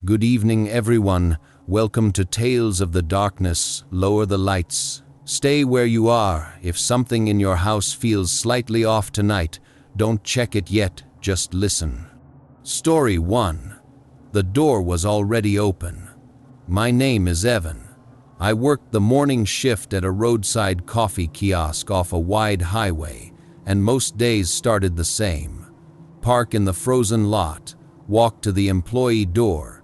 Good evening, everyone. Welcome to Tales of the Darkness. Lower the lights. Stay where you are. If something in your house feels slightly off tonight, don't check it yet, just listen. Story 1. The door was already open. My name is Evan. I worked the morning shift at a roadside coffee kiosk off a wide highway, and most days started the same. Park in the frozen lot, walk to the employee door,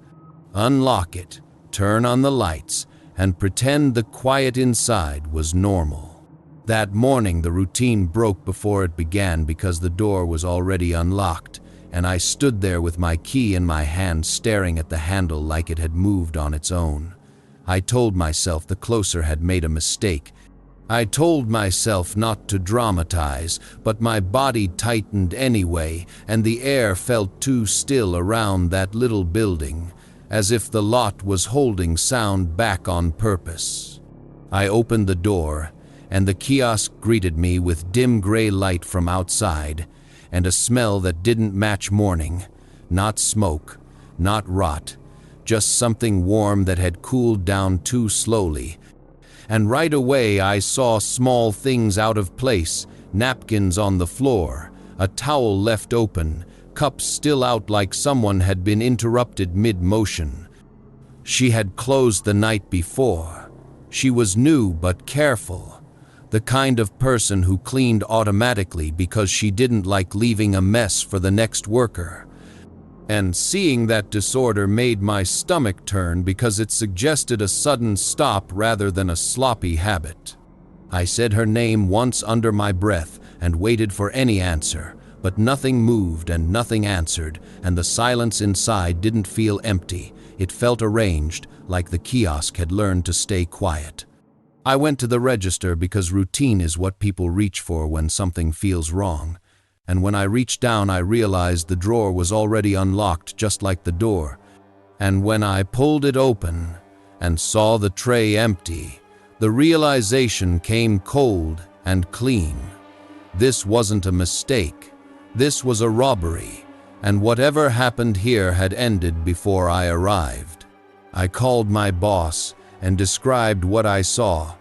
unlock it, turn on the lights, and pretend the quiet inside was normal. That morning the routine broke before it began because the door was already unlocked, and I stood there with my key in my hand staring at the handle like it had moved on its own. I told myself the closer had made a mistake. I told myself not to dramatize, but my body tightened anyway, and the air felt too still around that little building, as if the lot was holding sound back on purpose. I opened the door, and the kiosk greeted me with dim gray light from outside, and a smell that didn't match morning. Not smoke, not rot, just something warm that had cooled down too slowly. And right away I saw small things out of place, napkins on the floor, a towel left open, cups still out like someone had been interrupted mid-motion. She had closed the night before. She was new but careful, the kind of person who cleaned automatically because she didn't like leaving a mess for the next worker. And seeing that disorder made my stomach turn because it suggested a sudden stop rather than a sloppy habit. I said her name once under my breath and waited for any answer, but nothing moved and nothing answered, and the silence inside didn't feel empty. It felt arranged, like the kiosk had learned to stay quiet. I went to the register because routine is what people reach for when something feels wrong. And when I reached down, I realized the drawer was already unlocked just like the door. And when I pulled it open and saw the tray empty, the realization came cold and clean. This wasn't a mistake. This was a robbery, and whatever happened here had ended before I arrived. I called my boss and described what I saw,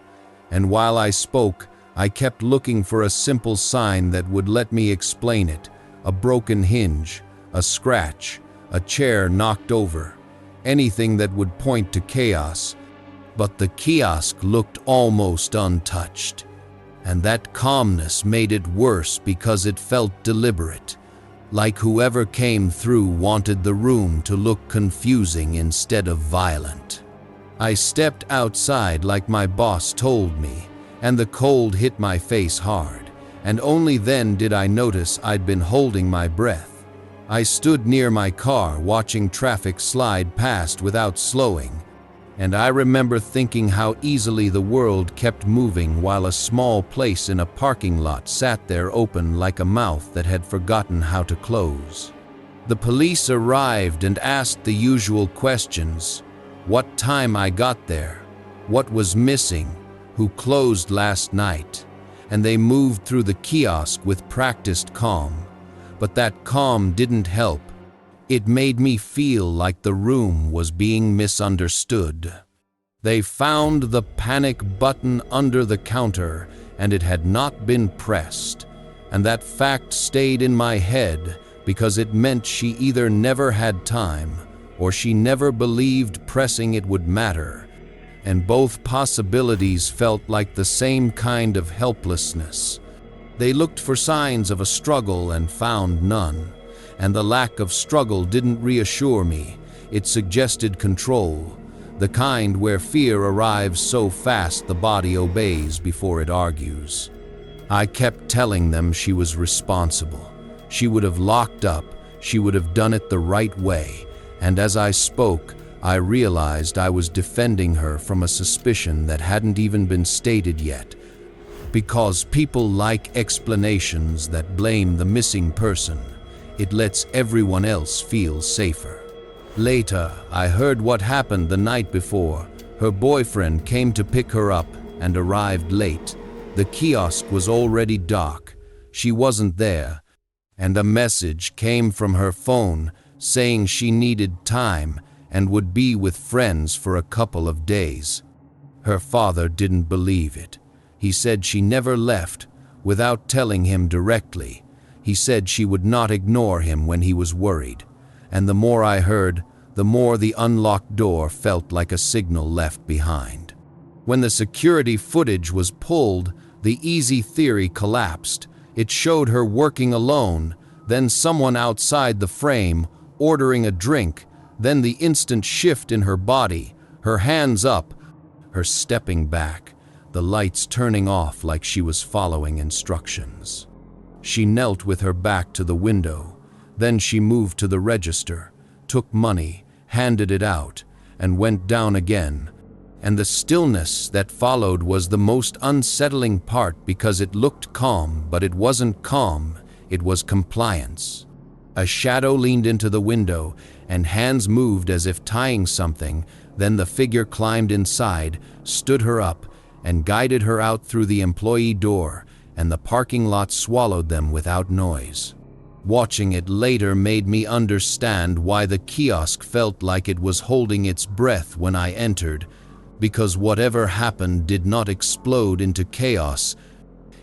and while I spoke, I kept looking for a simple sign that would let me explain it. A broken hinge, a scratch, a chair knocked over, anything that would point to chaos. But the kiosk looked almost untouched, and that calmness made it worse because it felt deliberate, like whoever came through wanted the room to look confusing instead of violent. I stepped outside like my boss told me, and the cold hit my face hard, and only then did I notice I'd been holding my breath. I stood near my car watching traffic slide past without slowing, and I remember thinking how easily the world kept moving while a small place in a parking lot sat there open like a mouth that had forgotten how to close. The police arrived and asked the usual questions: what time I got there, what was missing, who closed last night, and they moved through the kiosk with practiced calm. But that calm didn't help. It made me feel like the room was being misunderstood. They found the panic button under the counter, and it had not been pressed, and that fact stayed in my head because it meant she either never had time or she never believed pressing it would matter. And both possibilities felt like the same kind of helplessness. They looked for signs of a struggle and found none, and the lack of struggle didn't reassure me. It suggested control, the kind where fear arrives so fast the body obeys before it argues. I kept telling them she was responsible. She would have locked up, she would have done it the right way, and as I spoke, I realized I was defending her from a suspicion that hadn't even been stated yet, because people like explanations that blame the missing person. It lets everyone else feel safer. Later, I heard what happened the night before. Her boyfriend came to pick her up and arrived late. The kiosk was already dark. She wasn't there, and a message came from her phone saying she needed time and would be with friends for a couple of days. Her father didn't believe it. He said she never left without telling him directly. He said she would not ignore him when he was worried. And the more I heard, the more the unlocked door felt like a signal left behind. When the security footage was pulled, the easy theory collapsed. It showed her working alone, then someone outside the frame, ordering a drink, then the instant shift in her body, her hands up, her stepping back, the lights turning off like she was following instructions. She knelt with her back to the window. Then she moved to the register, took money, handed it out, and went down again. And the stillness that followed was the most unsettling part because it looked calm, but it wasn't calm, it was compliance. A shadow leaned into the window, and hands moved as if tying something. Then the figure climbed inside, stood her up, and guided her out through the employee door, and the parking lot swallowed them without noise. Watching it later made me understand why the kiosk felt like it was holding its breath when I entered, because whatever happened did not explode into chaos.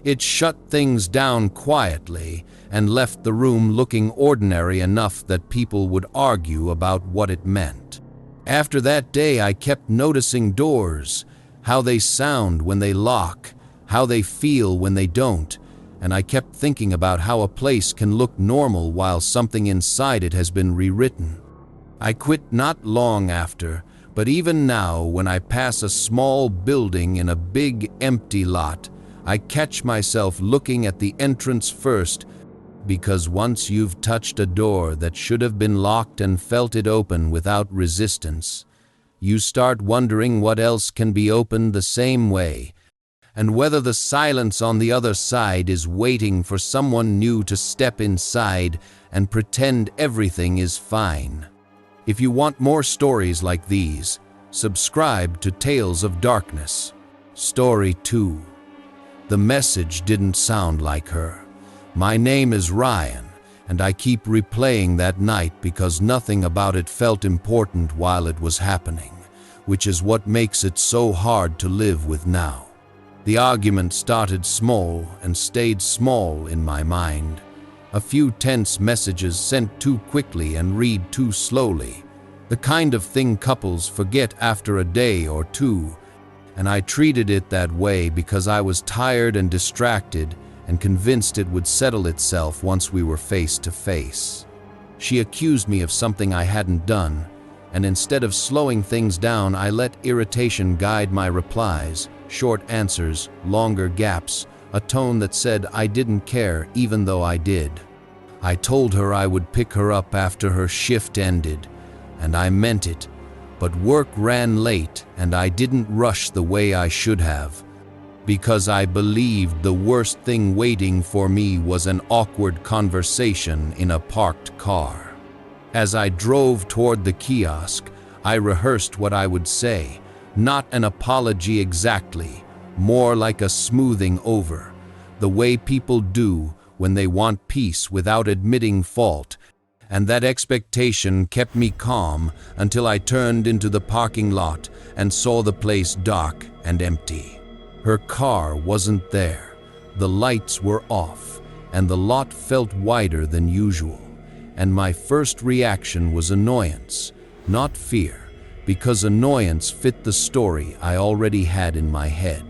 It shut things down quietly and left the room looking ordinary enough that people would argue about what it meant. After that day, I kept noticing doors, how they sound when they lock, how they feel when they don't, and I kept thinking about how a place can look normal while something inside it has been rewritten. I quit not long after, but even now when I pass a small building in a big empty lot, I catch myself looking at the entrance first, because once you've touched a door that should have been locked and felt it open without resistance, you start wondering what else can be opened the same way, and whether the silence on the other side is waiting for someone new to step inside and pretend everything is fine. If you want more stories like these, subscribe to Tales of Darkness. Story 2. The message didn't sound like her. My name is Ryan, and I keep replaying that night because nothing about it felt important while it was happening, which is what makes it so hard to live with now. The argument started small and stayed small in my mind. A few tense messages sent too quickly and read too slowly. The kind of thing couples forget after a day or two, and I treated it that way because I was tired and distracted and convinced it would settle itself once we were face to face. She accused me of something I hadn't done, and instead of slowing things down, I let irritation guide my replies, short answers, longer gaps, a tone that said I didn't care even though I did. I told her I would pick her up after her shift ended, and I meant it, but work ran late and I didn't rush the way I should have, because I believed the worst thing waiting for me was an awkward conversation in a parked car. As I drove toward the kiosk, I rehearsed what I would say, not an apology exactly, more like a smoothing over, the way people do when they want peace without admitting fault, and that expectation kept me calm until I turned into the parking lot and saw the place dark and empty. Her car wasn't there, the lights were off, and the lot felt wider than usual, and my first reaction was annoyance, not fear, because annoyance fit the story I already had in my head.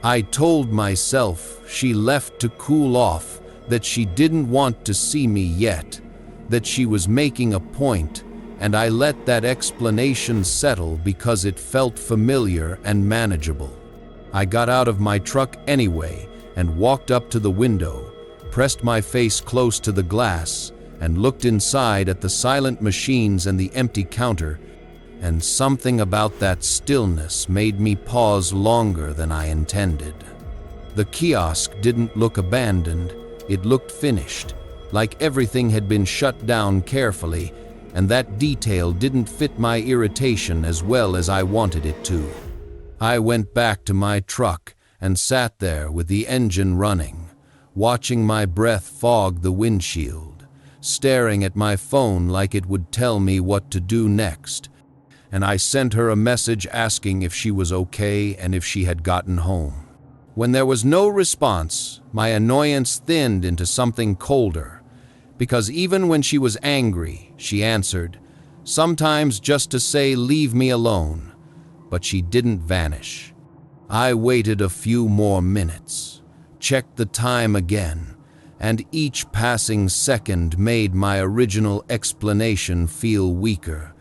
I told myself she left to cool off, that she didn't want to see me yet, that she was making a point, and I let that explanation settle because it felt familiar and manageable. I got out of my truck anyway and walked up to the window, pressed my face close to the glass, and looked inside at the silent machines and the empty counter, and something about that stillness made me pause longer than I intended. The kiosk didn't look abandoned, it looked finished, like everything had been shut down carefully, and that detail didn't fit my irritation as well as I wanted it to. I went back to my truck and sat there with the engine running, watching my breath fog the windshield, staring at my phone like it would tell me what to do next, and I sent her a message asking if she was okay and if she had gotten home. When there was no response, my annoyance thinned into something colder, because even when she was angry, she answered, sometimes just to say, "Leave me alone," but she didn't vanish. I waited a few more minutes, checked the time again, and each passing second made my original explanation feel weaker,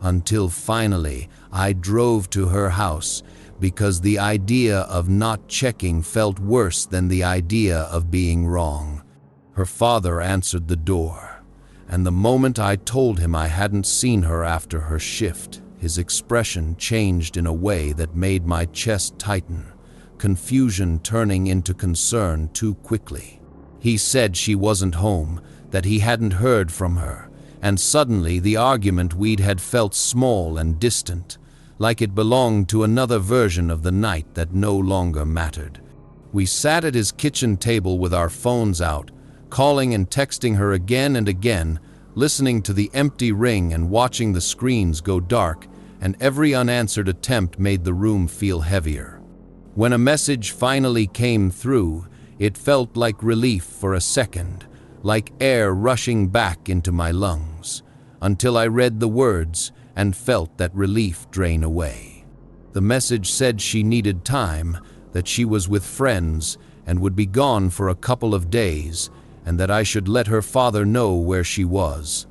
until finally I drove to her house because the idea of not checking felt worse than the idea of being wrong. Her father answered the door, and the moment I told him I hadn't seen her after her shift, his expression changed in a way that made my chest tighten, confusion turning into concern too quickly. He said she wasn't home, that he hadn't heard from her, and suddenly the argument we'd had felt small and distant, like it belonged to another version of the night that no longer mattered. We sat at his kitchen table with our phones out, calling and texting her again and again, listening to the empty ring and watching the screens go dark, and every unanswered attempt made the room feel heavier. When a message finally came through, it felt like relief for a second, like air rushing back into my lungs, until I read the words and felt that relief drain away. The message said she needed time, that she was with friends and would be gone for a couple of days, and that I should let her father know where she was.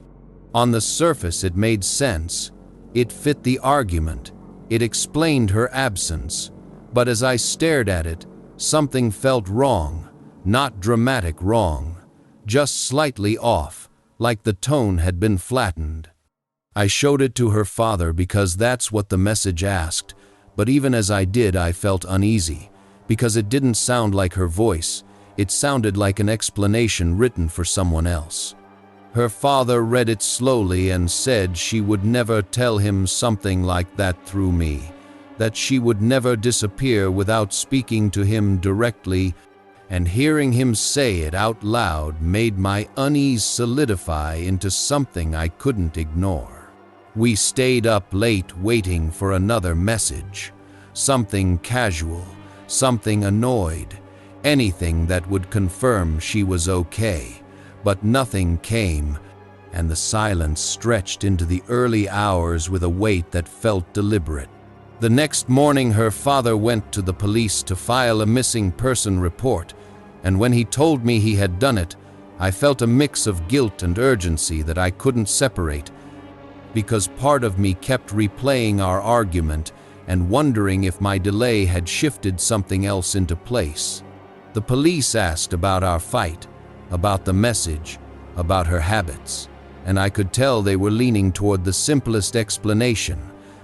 On the surface, it made sense. It fit the argument. It explained her absence. But as I stared at it, something felt wrong, not dramatic wrong, just slightly off, like the tone had been flattened. I showed it to her father because that's what the message asked, but even as I did, I felt uneasy, because it didn't sound like her voice. It sounded like an explanation written for someone else. Her father read it slowly and said she would never tell him something like that through me, that she would never disappear without speaking to him directly, and hearing him say it out loud made my unease solidify into something I couldn't ignore. We stayed up late waiting for another message, something casual, something annoyed, anything that would confirm she was okay, but nothing came, and the silence stretched into the early hours with a weight that felt deliberate. The next morning, her father went to the police to file a missing person report, and when he told me he had done it, I felt a mix of guilt and urgency that I couldn't separate, because part of me kept replaying our argument and wondering if my delay had shifted something else into place. The police asked about our fight, about the message, about her habits, and I could tell they were leaning toward the simplest explanation,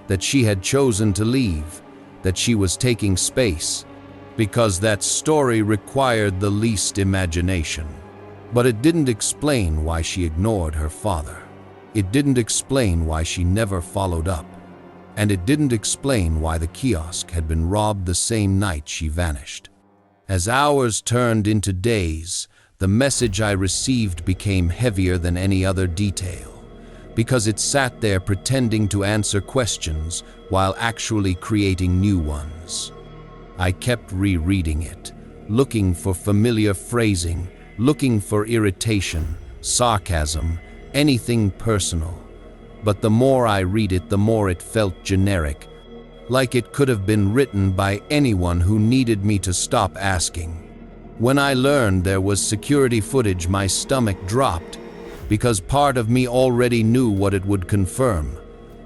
that she had chosen to leave, that she was taking space, because that story required the least imagination. But it didn't explain why she ignored her father. It didn't explain why she never followed up. And it didn't explain why the kiosk had been robbed the same night she vanished. As hours turned into days, the message I received became heavier than any other detail, because it sat there pretending to answer questions while actually creating new ones. I kept rereading it, looking for familiar phrasing, looking for irritation, sarcasm, anything personal. But the more I read it, the more it felt generic, like it could have been written by anyone who needed me to stop asking. When I learned there was security footage, my stomach dropped, because part of me already knew what it would confirm.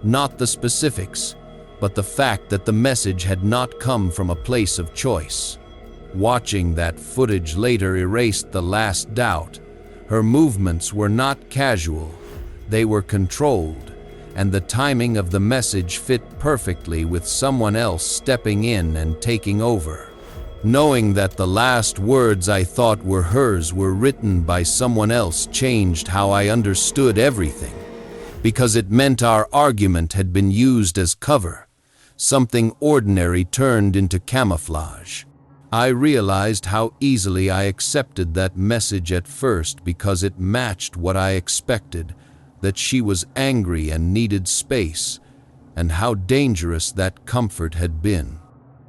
Not the specifics, but the fact that the message had not come from a place of choice. Watching that footage later erased the last doubt. Her movements were not casual, they were controlled, and the timing of the message fit perfectly with someone else stepping in and taking over. Knowing that the last words I thought were hers were written by someone else changed how I understood everything, because it meant our argument had been used as cover, something ordinary turned into camouflage. I realized how easily I accepted that message at first because it matched what I expected, that she was angry and needed space, and how dangerous that comfort had been.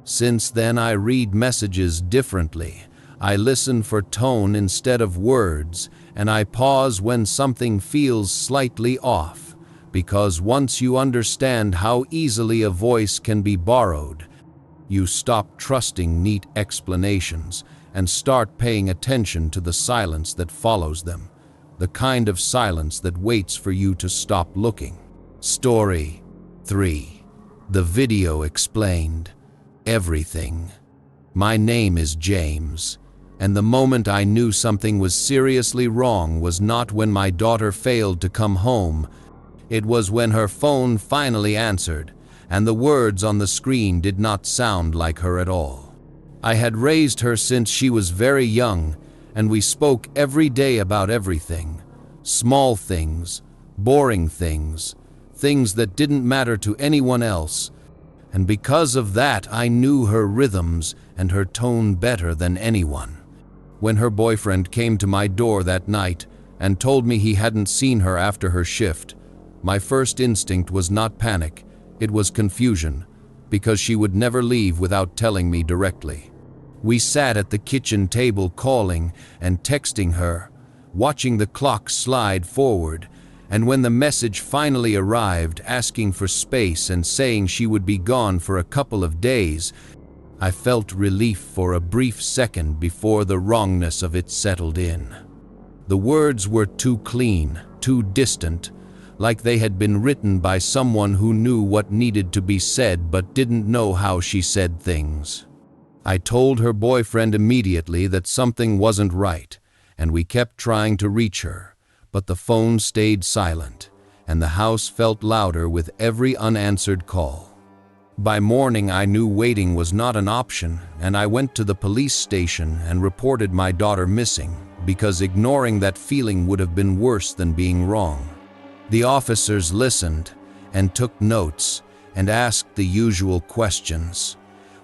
Since then, I read messages differently. I listen for tone instead of words, and I pause when something feels slightly off, because once you understand how easily a voice can be borrowed, you stop trusting neat explanations and start paying attention to the silence that follows them, the kind of silence that waits for you to stop looking. Story 3. The video explained everything. My name is James, and the moment I knew something was seriously wrong was not when my daughter failed to come home. It was when her phone finally answered, and the words on the screen did not sound like her at all. I had raised her since she was very young, and we spoke every day about everything. Small things, boring things, things that didn't matter to anyone else. And because of that, I knew her rhythms and her tone better than anyone. When her boyfriend came to my door that night and told me he hadn't seen her after her shift, my first instinct was not panic, it was confusion, because she would never leave without telling me directly. We sat at the kitchen table calling and texting her, watching the clock slide forward, and when the message finally arrived asking for space and saying she would be gone for a couple of days, I felt relief for a brief second before the wrongness of it settled in. The words were too clean, too distant, like they had been written by someone who knew what needed to be said but didn't know how she said things. I told her boyfriend immediately that something wasn't right, and we kept trying to reach her, but the phone stayed silent, and the house felt louder with every unanswered call. By morning, I knew waiting was not an option, and I went to the police station and reported my daughter missing, because ignoring that feeling would have been worse than being wrong. The officers listened and took notes and asked the usual questions: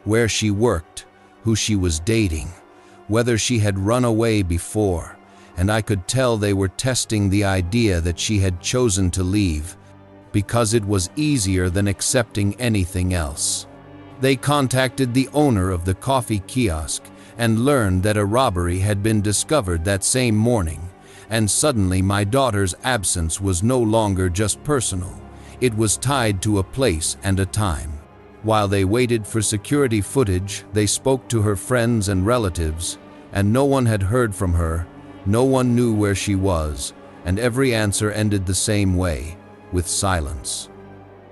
where she worked, who she was dating, whether she had run away before, and I could tell they were testing the idea that she had chosen to leave, because it was easier than accepting anything else. They contacted the owner of the coffee kiosk and learned that a robbery had been discovered that same morning, and suddenly my daughter's absence was no longer just personal, it was tied to a place and a time. While they waited for security footage, they spoke to her friends and relatives, and no one had heard from her. No one knew where she was, and every answer ended the same way, with silence.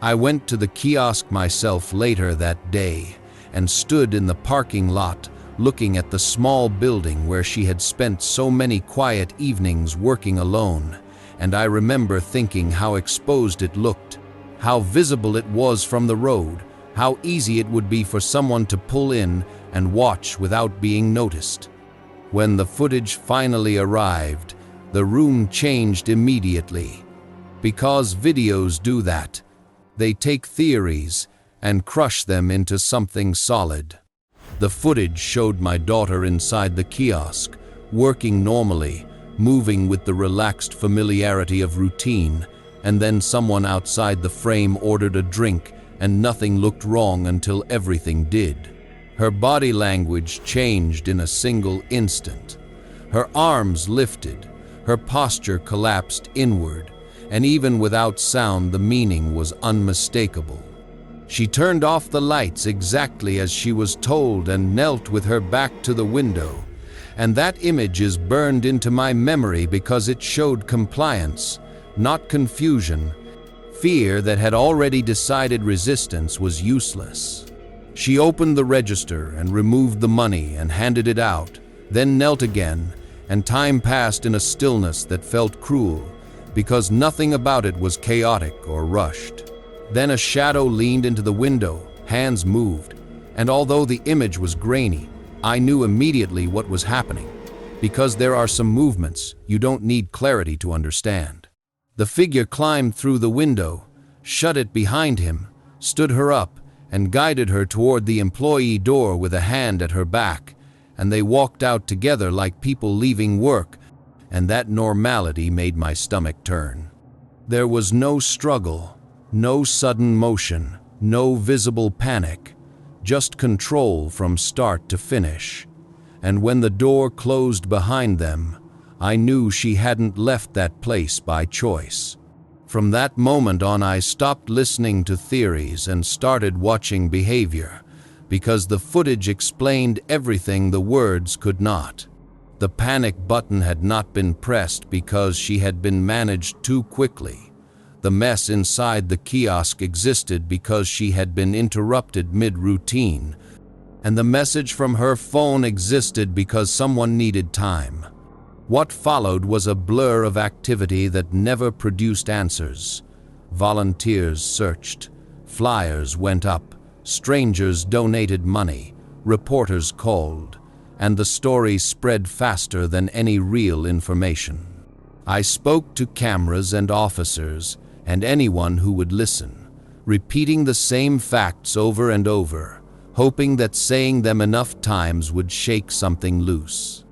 I went to the kiosk myself later that day and stood in the parking lot looking at the small building where she had spent so many quiet evenings working alone, and I remember thinking how exposed it looked, how visible it was from the road, how easy it would be for someone to pull in and watch without being noticed. When the footage finally arrived, the room changed immediately. Because videos do that, they take theories and crush them into something solid. The footage showed my daughter inside the kiosk, working normally, moving with the relaxed familiarity of routine, and then someone outside the frame ordered a drink and nothing looked wrong until everything did. Her body language changed in a single instant. Her arms lifted, her posture collapsed inward, and even without sound the meaning was unmistakable. She turned off the lights exactly as she was told and knelt with her back to the window, and that image is burned into my memory because it showed compliance, not confusion, fear that had already decided resistance was useless. She opened the register and removed the money and handed it out, then knelt again, and time passed in a stillness that felt cruel, because nothing about it was chaotic or rushed. Then a shadow leaned into the window, hands moved, and although the image was grainy, I knew immediately what was happening, because there are some movements you don't need clarity to understand. The figure climbed through the window, shut it behind him, stood her up, and guided her toward the employee door with a hand at her back, and they walked out together like people leaving work, and that normality made my stomach turn. There was no struggle, No sudden motion, no visible panic, just control from start to finish. And when the door closed behind them, I knew she hadn't left that place by choice. From that moment on, I stopped listening to theories and started watching behavior, because the footage explained everything the words could not. The panic button had not been pressed because she had been managed too quickly. The mess inside the kiosk existed because she had been interrupted mid-routine, and the message from her phone existed because someone needed time. What followed was a blur of activity that never produced answers. Volunteers searched, flyers went up, strangers donated money, reporters called, and the story spread faster than any real information. I spoke to cameras and officers, and anyone who would listen, repeating the same facts over and over, hoping that saying them enough times would shake something loose.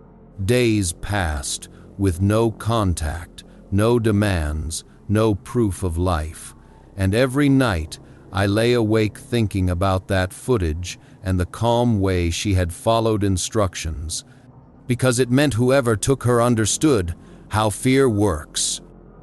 Days passed, with no contact, no demands, no proof of life, and every night I lay awake thinking about that footage and the calm way she had followed instructions, because it meant whoever took her understood how fear works.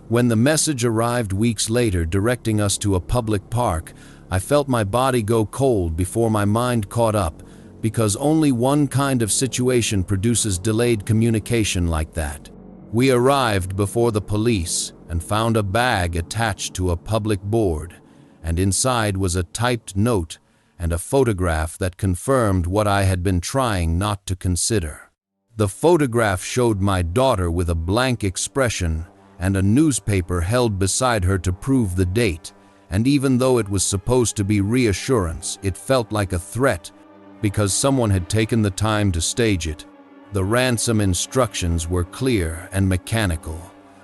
When the message arrived weeks later directing us to a public park, I felt my body go cold before my mind caught up, because only one kind of situation produces delayed communication like that. We arrived before the police and found a bag attached to a public board, and inside was a typed note and a photograph that confirmed what I had been trying not to consider. The photograph showed my daughter with a blank expression and a newspaper held beside her to prove the date, and even though it was supposed to be reassurance, it felt like a threat because someone had taken the time to stage it. The ransom instructions were clear and mechanical.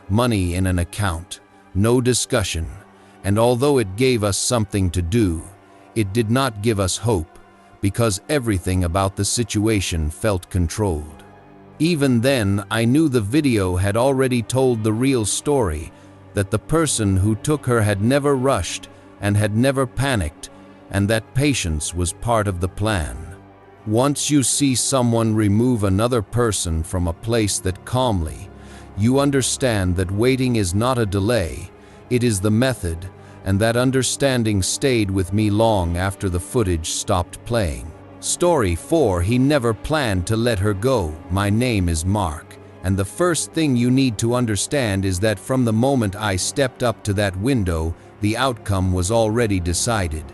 Money in an account, no discussion, and although it gave us something to do, it did not give us hope, because everything about the situation felt controlled. Even then, I knew the video had already told the real story, that the person who took her had never rushed and had never panicked, and that patience was part of the plan. Once you see someone remove another person from a place that calmly, you understand that waiting is not a delay, it is the method, and that understanding stayed with me long after the footage stopped playing. Story 4. He never planned to let her go. My name is Mark, and the first thing you need to understand is that from the moment I stepped up to that window, the outcome was already decided.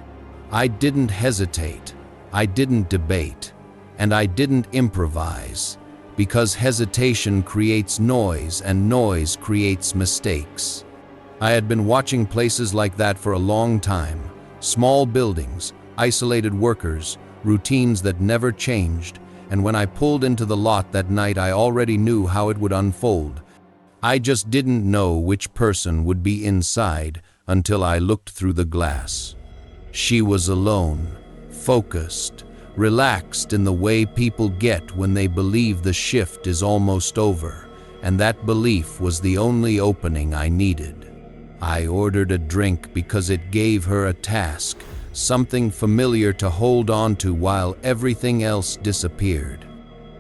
I didn't hesitate, I didn't debate, and I didn't improvise, because hesitation creates noise and noise creates mistakes. I had been watching places like that for a long time, small buildings, isolated workers, routines that never changed, and when I pulled into the lot that night I already knew how it would unfold. I just didn't know which person would be inside until I looked through the glass. She was alone, focused, relaxed in the way people get when they believe the shift is almost over, and that belief was the only opening I needed. I ordered a drink because it gave her a task, something familiar to hold on to while everything else disappeared.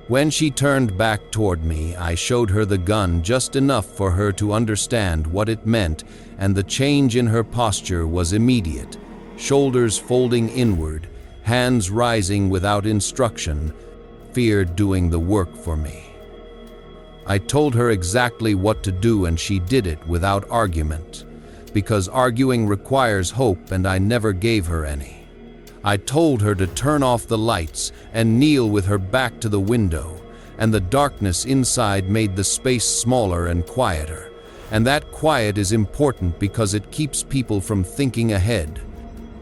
When she turned back toward me, I showed her the gun just enough for her to understand what it meant, and the change in her posture was immediate. Shoulders folding inward, hands rising without instruction, fear doing the work for me. I told her exactly what to do and she did it without argument, because arguing requires hope and I never gave her any. I told her to turn off the lights and kneel with her back to the window, and the darkness inside made the space smaller and quieter. And that quiet is important because it keeps people from thinking ahead.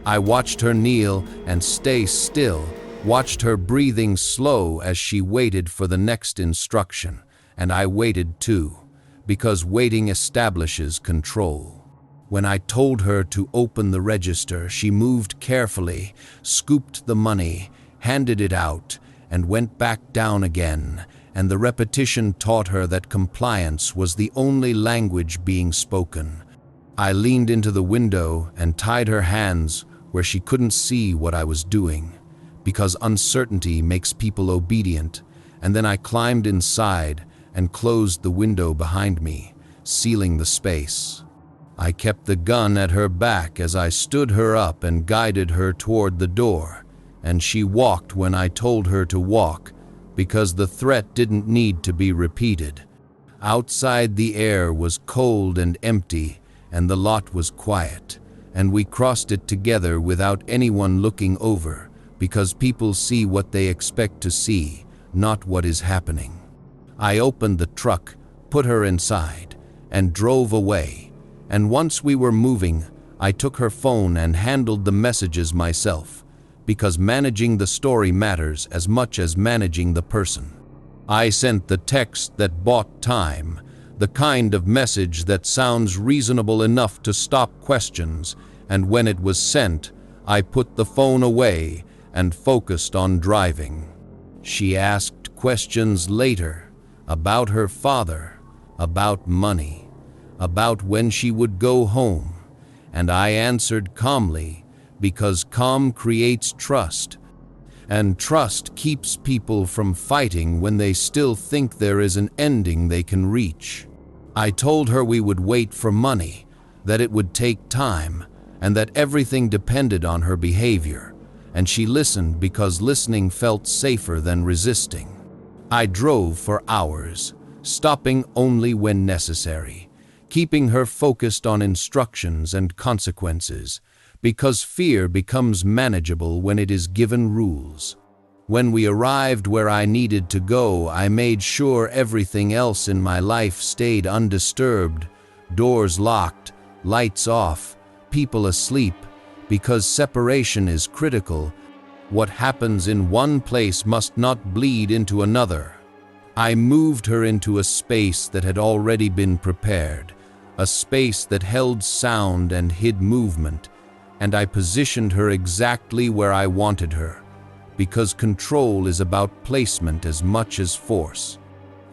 I watched her kneel and stay still, watched her breathing slow as she waited for the next instruction, and I waited too, because waiting establishes control. When I told her to open the register, she moved carefully, scooped the money, handed it out, and went back down again, and the repetition taught her that compliance was the only language being spoken. I leaned into the window and tied her hands where she couldn't see what I was doing, because uncertainty makes people obedient, and then I climbed inside and closed the window behind me, sealing the space. I kept the gun at her back as I stood her up and guided her toward the door, and she walked when I told her to walk, because the threat didn't need to be repeated. Outside, the air was cold and empty, and the lot was quiet, and we crossed it together without anyone looking over, because people see what they expect to see, not what is happening. I opened the truck, put her inside, and drove away, and once we were moving, I took her phone and handled the messages myself, because managing the story matters as much as managing the person. I sent the text that bought time, the kind of message that sounds reasonable enough to stop questions, and when it was sent, I put the phone away and focused on driving. She asked questions later about her father, about money, about when she would go home, and I answered calmly, because calm creates trust, and trust keeps people from fighting when they still think there is an ending they can reach. I told her we would wait for money, that it would take time, and that everything depended on her behavior, and she listened because listening felt safer than resisting. I drove for hours, stopping only when necessary, keeping her focused on instructions and consequences, because fear becomes manageable when it is given rules. When we arrived where I needed to go, I made sure everything else in my life stayed undisturbed, doors locked, lights off, people asleep, because separation is critical. What happens in one place must not bleed into another. I moved her into a space that had already been prepared, a space that held sound and hid movement, and I positioned her exactly where I wanted her, because control is about placement as much as force.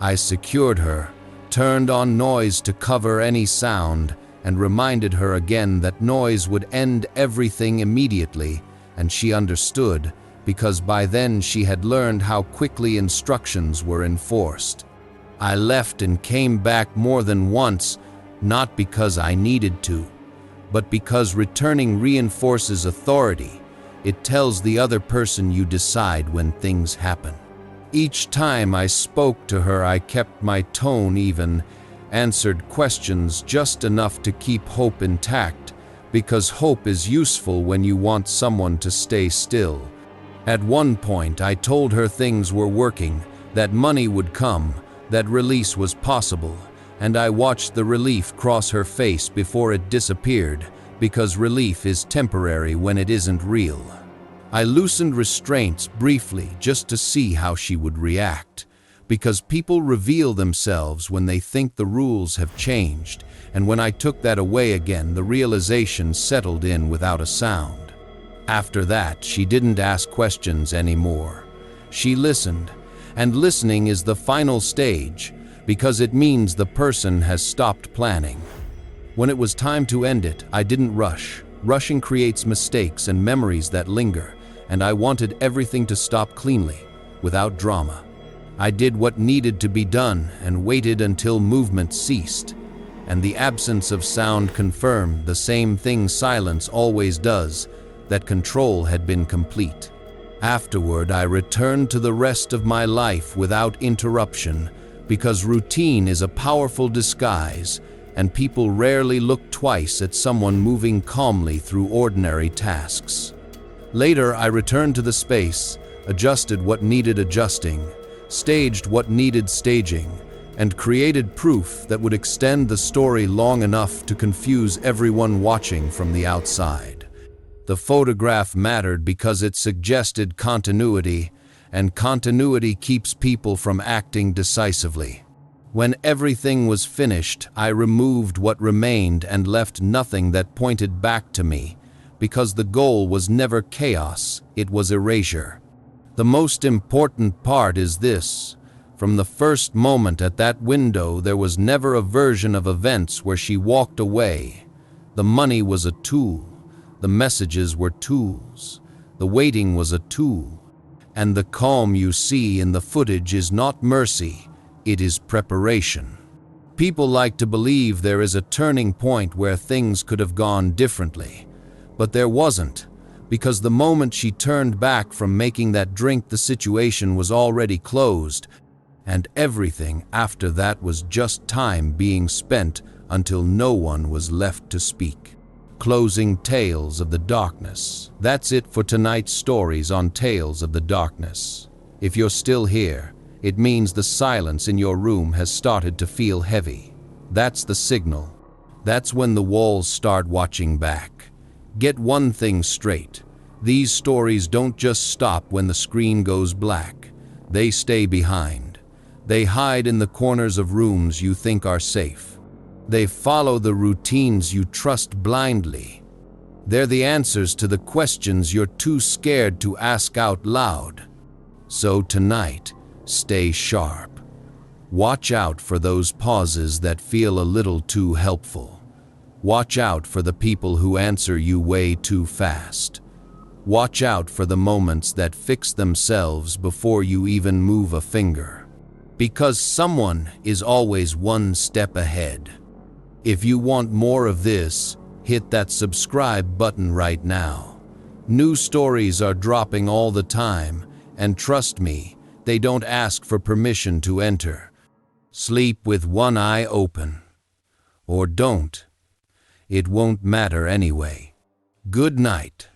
I secured her, turned on noise to cover any sound, and reminded her again that noise would end everything immediately, and she understood, because by then she had learned how quickly instructions were enforced. I left and came back more than once, not because I needed to, but because returning reinforces authority. It tells the other person you decide when things happen. Each time I spoke to her, I kept my tone even, answered questions just enough to keep hope intact, because hope is useful when you want someone to stay still. At one point, I told her things were working, that money would come, that release was possible, and I watched the relief cross her face before it disappeared, because relief is temporary when it isn't real. I loosened restraints briefly just to see how she would react, because people reveal themselves when they think the rules have changed, and when I took that away again, the realization settled in without a sound. After that, she didn't ask questions anymore. She listened, and listening is the final stage, because it means the person has stopped planning. When it was time to end it, I didn't rush. Rushing creates mistakes and memories that linger, and I wanted everything to stop cleanly, without drama. I did what needed to be done and waited until movement ceased, and the absence of sound confirmed the same thing silence always does, that control had been complete. Afterward, I returned to the rest of my life without interruption, because routine is a powerful disguise, and people rarely look twice at someone moving calmly through ordinary tasks. Later, I returned to the space, adjusted what needed adjusting, staged what needed staging, and created proof that would extend the story long enough to confuse everyone watching from the outside. The photograph mattered because it suggested continuity, and continuity keeps people from acting decisively. When everything was finished, I removed what remained and left nothing that pointed back to me, because the goal was never chaos, it was erasure. The most important part is this: from the first moment at that window, there was never a version of events where she walked away. The money was a tool. The messages were tools. The waiting was a tool. And the calm you see in the footage is not mercy, it is preparation. People like to believe there is a turning point where things could have gone differently. But there wasn't, because the moment she turned back from making that drink, the situation was already closed, and everything after that was just time being spent until no one was left to speak. Closing Tales of the Darkness. That's it for tonight's stories on Tales of the Darkness. If you're still here, it means the silence in your room has started to feel heavy. That's the signal. That's when the walls start watching back. Get one thing straight. These stories don't just stop when the screen goes black. They stay behind. They hide in the corners of rooms you think are safe. They follow the routines you trust blindly. They're the answers to the questions you're too scared to ask out loud. So tonight, stay sharp. Watch out for those pauses that feel a little too helpful. Watch out for the people who answer you way too fast. Watch out for the moments that fix themselves before you even move a finger. Because someone is always one step ahead. If you want more of this, hit that subscribe button right now. New stories are dropping all the time, and trust me, they don't ask for permission to enter. Sleep with one eye open. Or don't. It won't matter anyway. Good night.